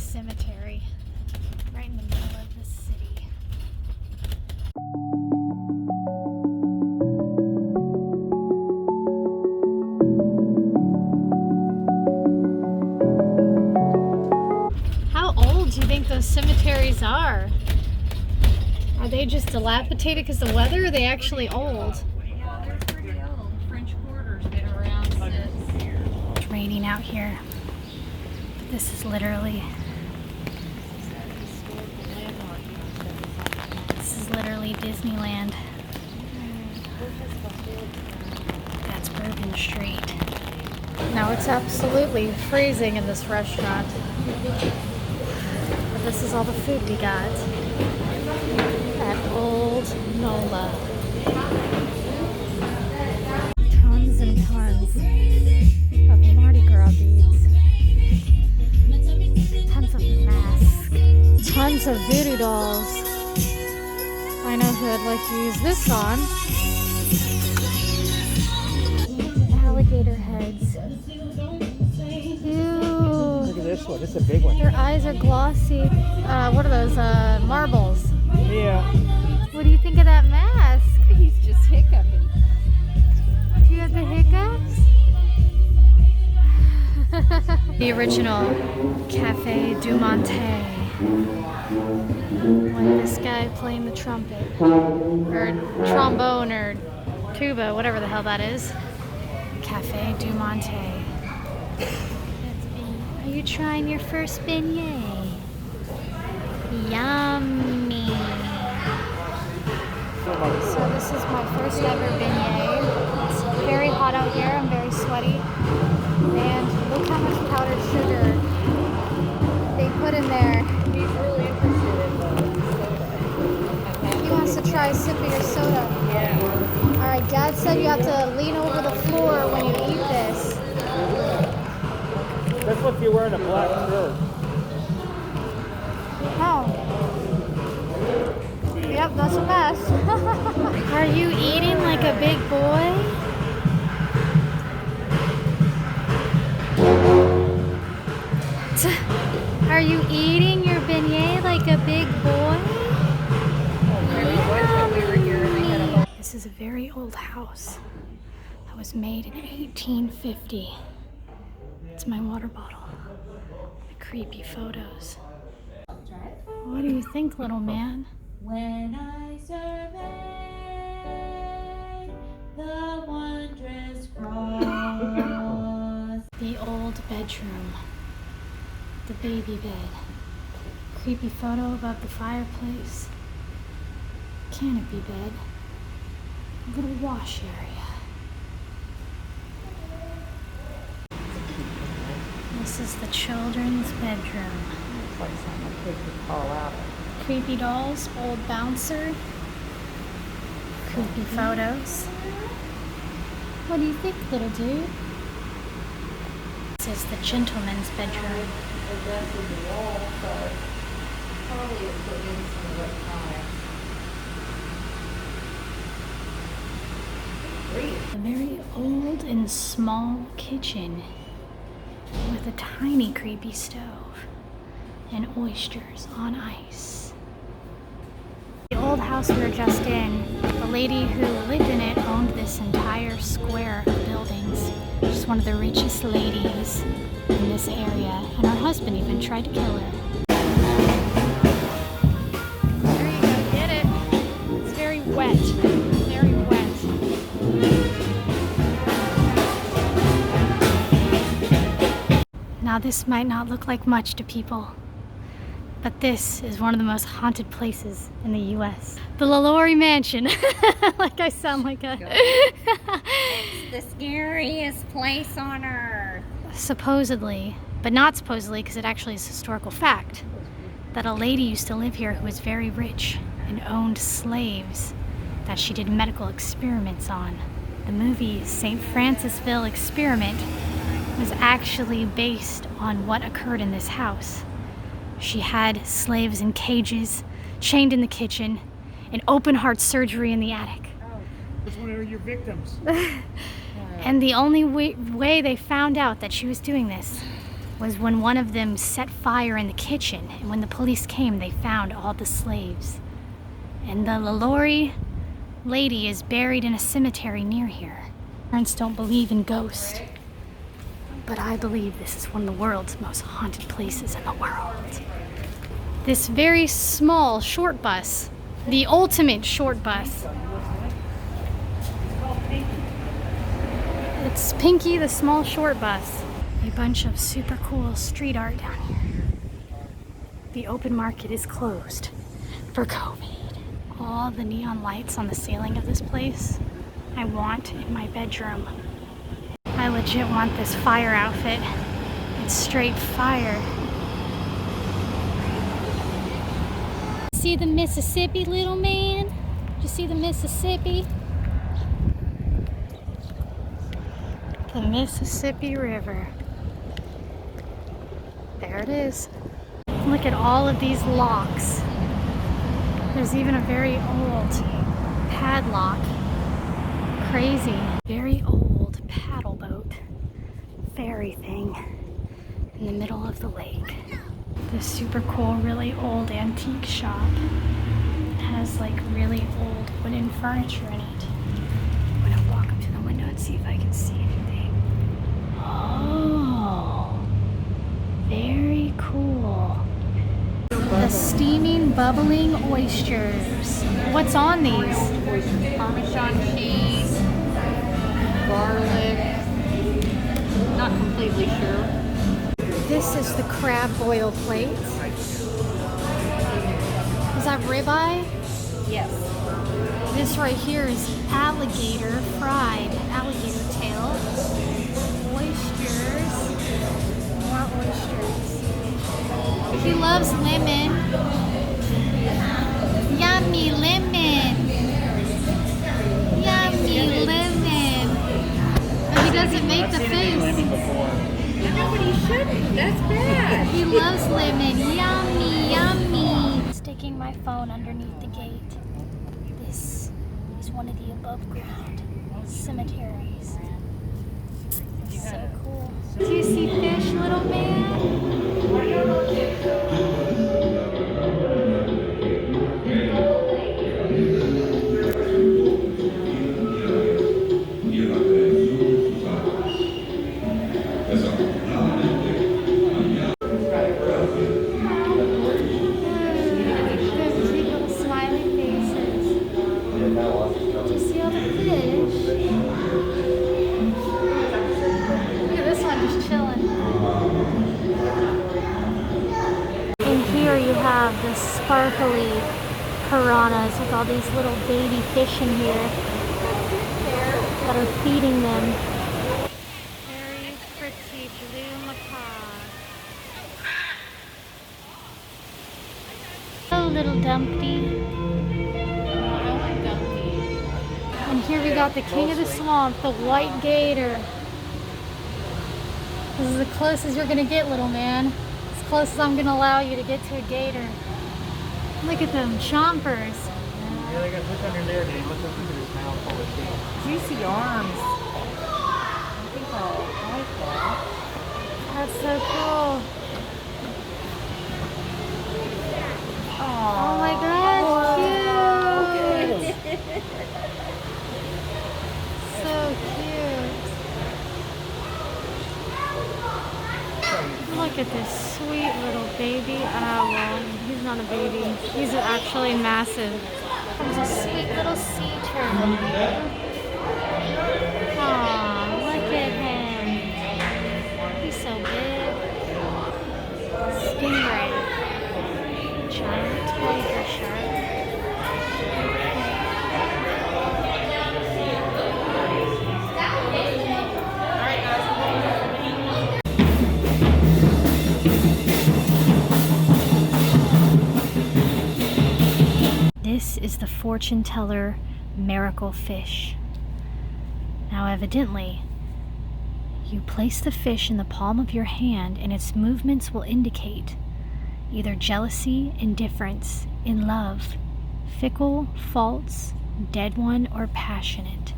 cemetery right in the middle of the city. How old do you think those cemeteries are? Are they just dilapidated because of the weather, or are they actually old? Yeah, they're pretty old. French Quarter's been around since. It's raining out here. But this is literally Disneyland. That's Bourbon Street. Now it's absolutely freezing in this restaurant. But this is all the food we got at Old Nola. Tons and tons of Mardi Gras beads. Tons of masks. Tons of voodoo dolls. I know who I'd like to use this on. Alligator heads. Ew. Look at this one. This is a big one. Their eyes are glossy. What are those? Marbles. Yeah. What do you think of that mask? He's just hiccuping. Do you have the hiccups? The original Cafe du Monte. Like this guy playing the trumpet, or trombone, or tuba, whatever the hell that is. Cafe du Monte. Are you trying your first beignet? Yummy. So this is my first ever beignet. It's very hot out here. I'm very sweaty. And look how much powdered sugar they put in there. He's really interested in the soda. He wants to try a sip of your soda. Yeah. Alright, Dad said you have to lean over the floor when you eat this. That's what you're wearing a black shirt. Oh. Yep, that's a mess. Are you eating like a big boy? Are you eating your beignet like a big boy? This is a very old house that was made in 1850. It's my water bottle. The creepy photos. What do you think, little man? When I survey the wondrous cross. The old bedroom. The baby bed. Creepy photo above the fireplace. Canopy bed. A little wash area. This is the children's bedroom. Looks like something a kid could call out. Creepy dolls, old bouncer. Creepy photos. What do you think, little dude? This is the gentleman's bedroom. Probably put in some electronics. A very old and small kitchen with a tiny creepy stove and oysters on ice. The old house we were just in, the lady who lived in it owned this entire square of buildings. She's one of the richest ladies in this area, and her husband even tried to kill her. There you go, get it? It's very wet, very wet. Now this might not look like much to people, but this is one of the most haunted places in the U.S. The LaLaurie Mansion. Like I sound like a... The scariest place on earth. Supposedly, but not supposedly because it actually is a historical fact, that a lady used to live here who was very rich and owned slaves that she did medical experiments on. The movie St. Francisville Experiment was actually based on what occurred in this house. She had slaves in cages, chained in the kitchen, and open heart surgery in the attic. Which one are your victims? And the only way they found out that she was doing this was when one of them set fire in the kitchen, and when the police came, they found all the slaves. And the LaLaurie lady is buried in a cemetery near here. Parents don't believe in ghosts, but I believe this is one of the world's most haunted places in the world. This very small short bus, the ultimate short bus. It's Pinky, the small short bus. A bunch of super cool street art down here. The open market is closed for COVID. All the neon lights on the ceiling of this place, I want in my bedroom. I legit want this fire outfit. It's straight fire. See the Mississippi, little man? Did you see the Mississippi? The Mississippi River. There it is. Look at all of these locks. There's even a very old padlock. Crazy. Very old paddle boat ferry thing in the middle of the lake. This super cool, really old antique shop has like really old wooden furniture in it. I'm gonna walk up to the window and see if I can see anything. Oh, very cool. The steaming, bubbling oysters. What's on these? Parmesan cheese, garlic. Not completely sure. This is the crab boil plate. Is that ribeye? Yes. This right here is alligator fried, alligator tail. Oysters. More oysters. He loves lemon. Yummy lemon. Yummy lemon. But he doesn't make the face. No, but he shouldn't. That's bad. He loves lemon. Yummy, yummy. Sticking my phone underneath the gate. This is one of the above ground cemeteries. So cool. Do you see fish, little man? The sparkly piranhas with all these little baby fish in here that are feeding them. Very pretty blue macaw. Hello, little Dumpty. I like Dumpty. And here we got the king of the swamp, the white gator. This is the closest you're gonna get, little man. As close as I'm gonna allow you to get to a gator. Look at them chompers. Yeah, they got look under there, dude. Look into his mouth full of teeth. Juicy arms. I think I'll like that. That's so cool. Oh my gosh, cute. So cute. Look at this sweet little baby. Oh, well, he's not a baby. He's actually massive. There's a sweet little sea turtle. Aw, look at him. He's so big. Stingray. Giant tiger shark. This is the fortune teller miracle fish. Now, evidently, you place the fish in the palm of your hand and its movements will indicate either jealousy, indifference, in love, fickle, false, dead one, or passionate.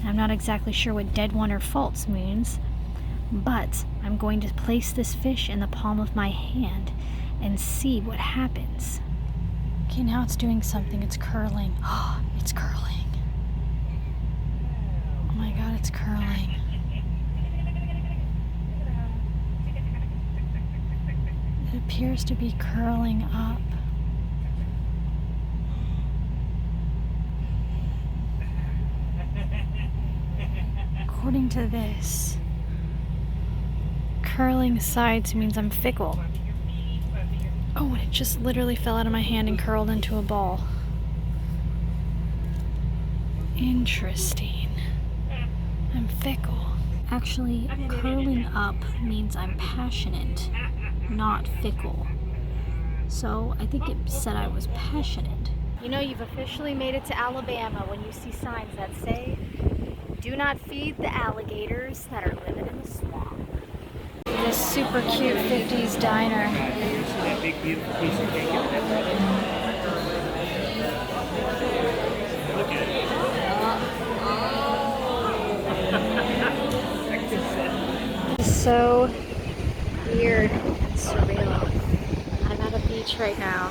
And I'm not exactly sure what dead one or false means, But I'm going to place this fish in the palm of my hand and see what happens. Okay, now it's doing something. It's curling. Oh, it's curling. Oh my god, it's curling. It appears to be curling up. According to this, curling sides means I'm fickle. Oh, and it just literally fell out of my hand and curled into a ball. Interesting. I'm fickle. Actually, curling up means I'm passionate, not fickle. So I think it said I was passionate. You know, you've officially made it to Alabama when you see signs that say, "Do not feed the alligators that are living in the swamp." This super cute 50s diner. That big beautiful piece of cake in that brother. Look at it. It's so weird and surreal. I'm at a beach right now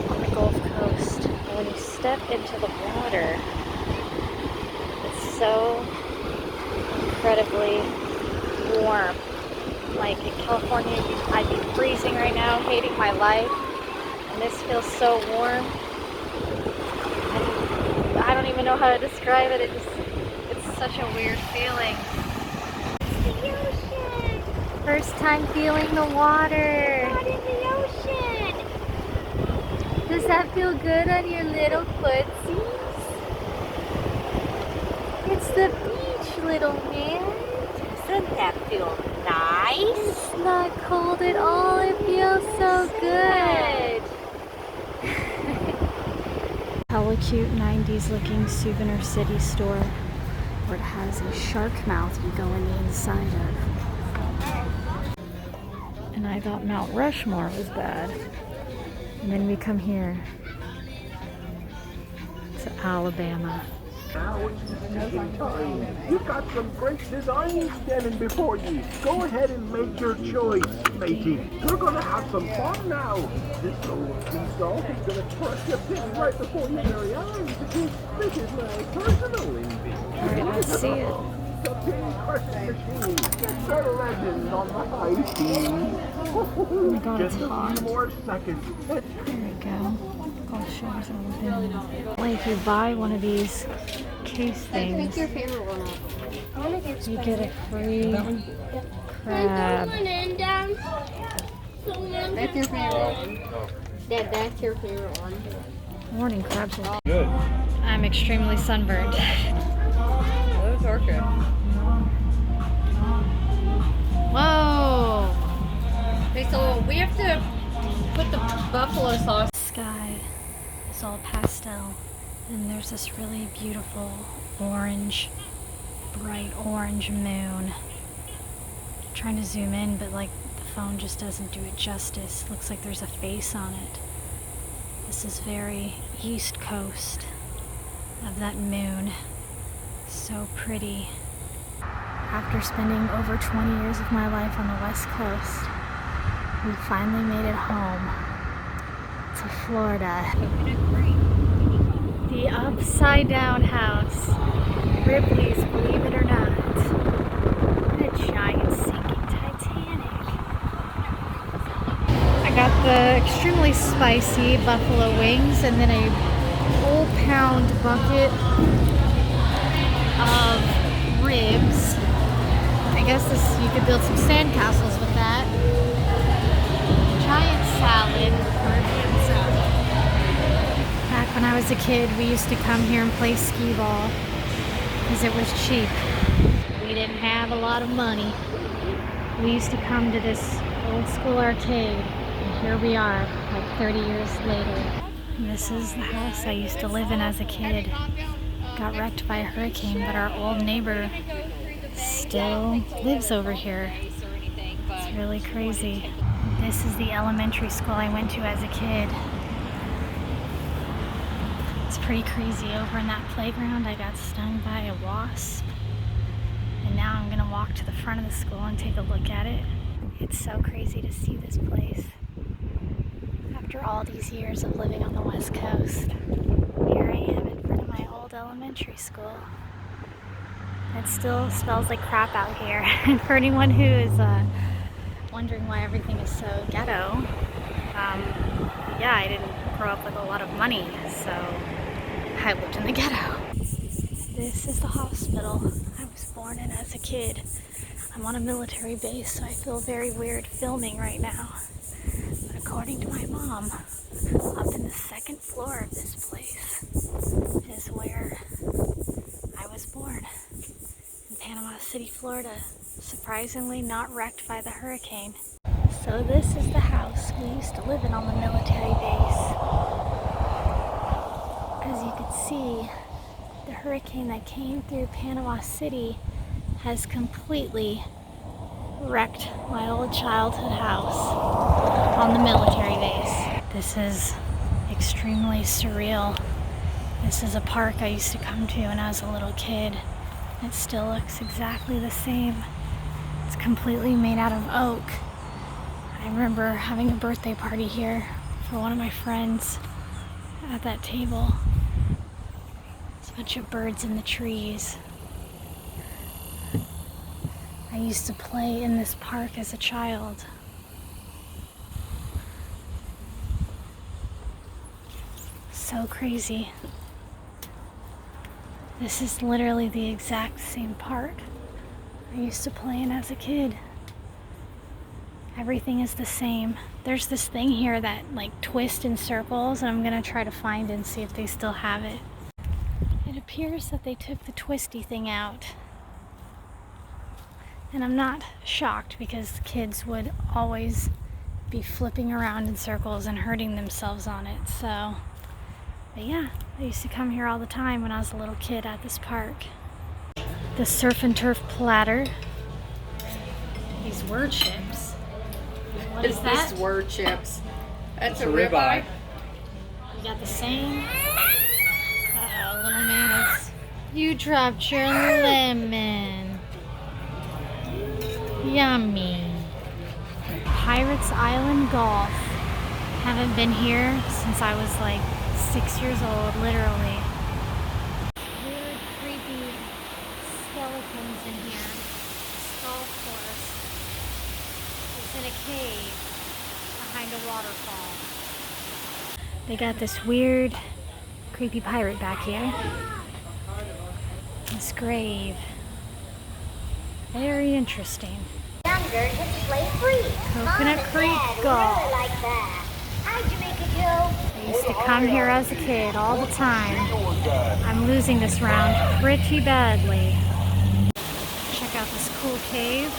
on the Gulf Coast. And when you step into the water, it's so incredibly warm. Like in California, I'd be freezing right now, hating my life. And this feels so warm. And I don't even know how to describe it. It's such a weird feeling. It's the ocean. First time feeling the water. Not in the ocean. Does that feel good on your little footsies? It's the beach, little man. Doesn't that feel nice? It's not cold at all. It feels so good. Hella cute 90s looking souvenir city store where it has a shark mouth you go in the inside of. And I thought Mount Rushmore was bad. And then we come here to Alabama. Now it's time. You've got some great designs standing before you. Go ahead and make your choice, matey. We're gonna have some fun now. This little beast is gonna crush your pin right before your very eyes. This is my personal envy. Alright, let's see it. The pin crushing machine. It's a legend on the high seas. Oh my god, it's Just a hot. few more seconds. There we go. I'll show us everything. Like if you buy one of these case things, Pick your favorite one up. you get a free crab. That's your favorite one. Dad, that's your favorite one. Warning, crabs will. Good. I'm extremely sunburned. Those are good. Whoa! Okay, so we have to put the buffalo sauce. Sky is all pastel, and there's this really beautiful orange, bright orange moon. I'm trying to zoom in, but like the phone just doesn't do it justice. Looks like there's a face on it. This is very East Coast of that moon. So pretty. After spending over 20 years of my life on the West Coast, we finally made it home to Florida. The upside down house. Ripley's, believe it or not. What a giant sinking Titanic. I got the extremely spicy buffalo wings and then a whole pound bucket of ribs. I guess you could build some sandcastles with that. Giant salad, Caribbean salad. Back when I was a kid, we used to come here and play skee ball because it was cheap. We didn't have a lot of money. We used to come to this old school arcade, and here we are, like 30 years later. And this is the house I used to live in as a kid. Got wrecked by a hurricane, but our old neighbor still lives over here. It's really crazy. This is the elementary school I went to as a kid. It's pretty crazy. Over in that playground, I got stung by a wasp. And And now I'm gonna walk to the front of the school and take a look at it. It's so crazy to see this place. After all these years of living on the West Coast, here I am in front of my old elementary school. It still smells like crap out here. And for anyone who is wondering why everything is so ghetto, yeah, I didn't grow up with a lot of money, so I lived in the ghetto. This is the hospital I was born in as a kid. I'm on a military base, so I feel very weird filming right now. But according to my mom, up in the second floor of this place is where I was born. In Panama City, Florida. Surprisingly not wrecked by the hurricane. So this is the house we used to live in on the military base. As you can see, the hurricane that came through Panama City has completely wrecked my old childhood house on the military base. This is extremely surreal. This is a park I used to come to when I was a little kid. It still looks exactly the same. It's completely made out of oak. I remember having a birthday party here for one of my friends at that table. There's a bunch of birds in the trees. I used to play in this park as a child. So crazy. This is literally the exact same park I used to play in as a kid. Everything is the same. There's this thing here that like twists in circles, and I'm gonna try to find it and see if they still have it. It appears that they took the twisty thing out. And I'm not shocked because kids would always be flipping around in circles and hurting themselves on it. So, but yeah, I used to come here all the time when I was a little kid at this park. The surf and turf platter. These were chips. What is that? These were chips. That's a ribeye. ribeye. You got the same. Uh-oh, little man is... You dropped your lemon. Yummy. Pirates Island Golf. Haven't been here since I was like 6 years old, literally. Weird, creepy skeletons in here. This golf course is in a cave behind a waterfall. They got this weird, creepy pirate back here. This grave. Very interesting. Younger to play free. Coconut Creek Really Golf. like that. Hi, Jamaica Joe. I used to come here as a kid all the time. I'm losing this round pretty badly. Check out this cool cave.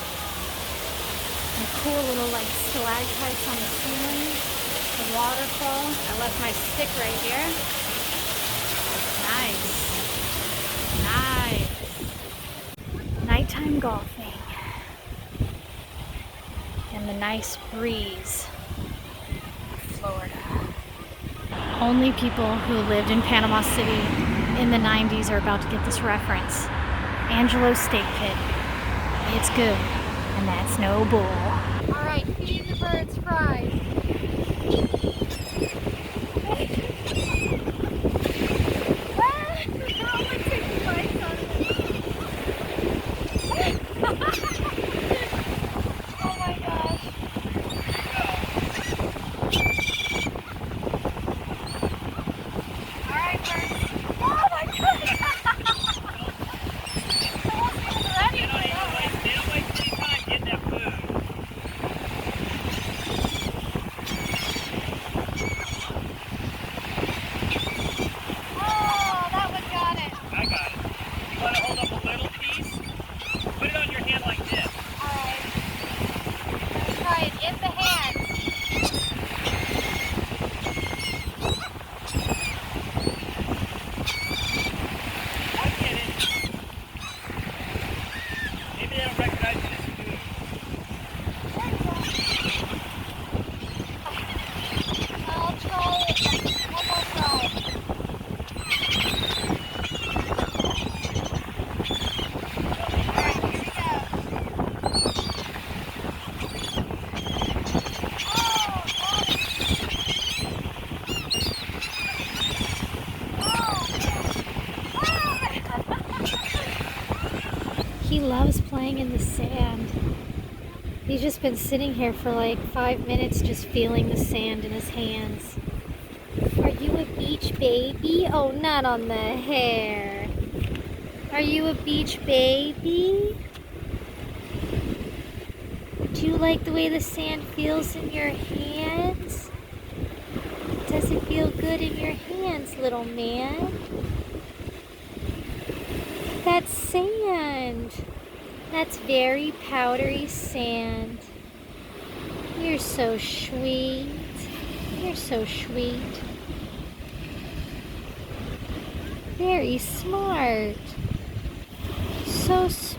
And cool little like stalactites on the ceiling. The waterfall. I left my stick right here. Nice. Nice. Nighttime golfing. And the nice breeze of Florida. Only people who lived in Panama City in the 90s are about to get this reference. Angelo's Steak Pit. It's good, and that's no bull. All right, feed the birds fries. sand. He's just been sitting here for like 5 minutes just feeling the sand in his hands. Are you a beach baby? Oh, not on the hair. Are you a beach baby? Do you like the way the sand feels in your hands? Does it feel good in your hands, little man? That's sand. That's very powdery sand. You're so sweet. You're so sweet. Very smart. So sweet.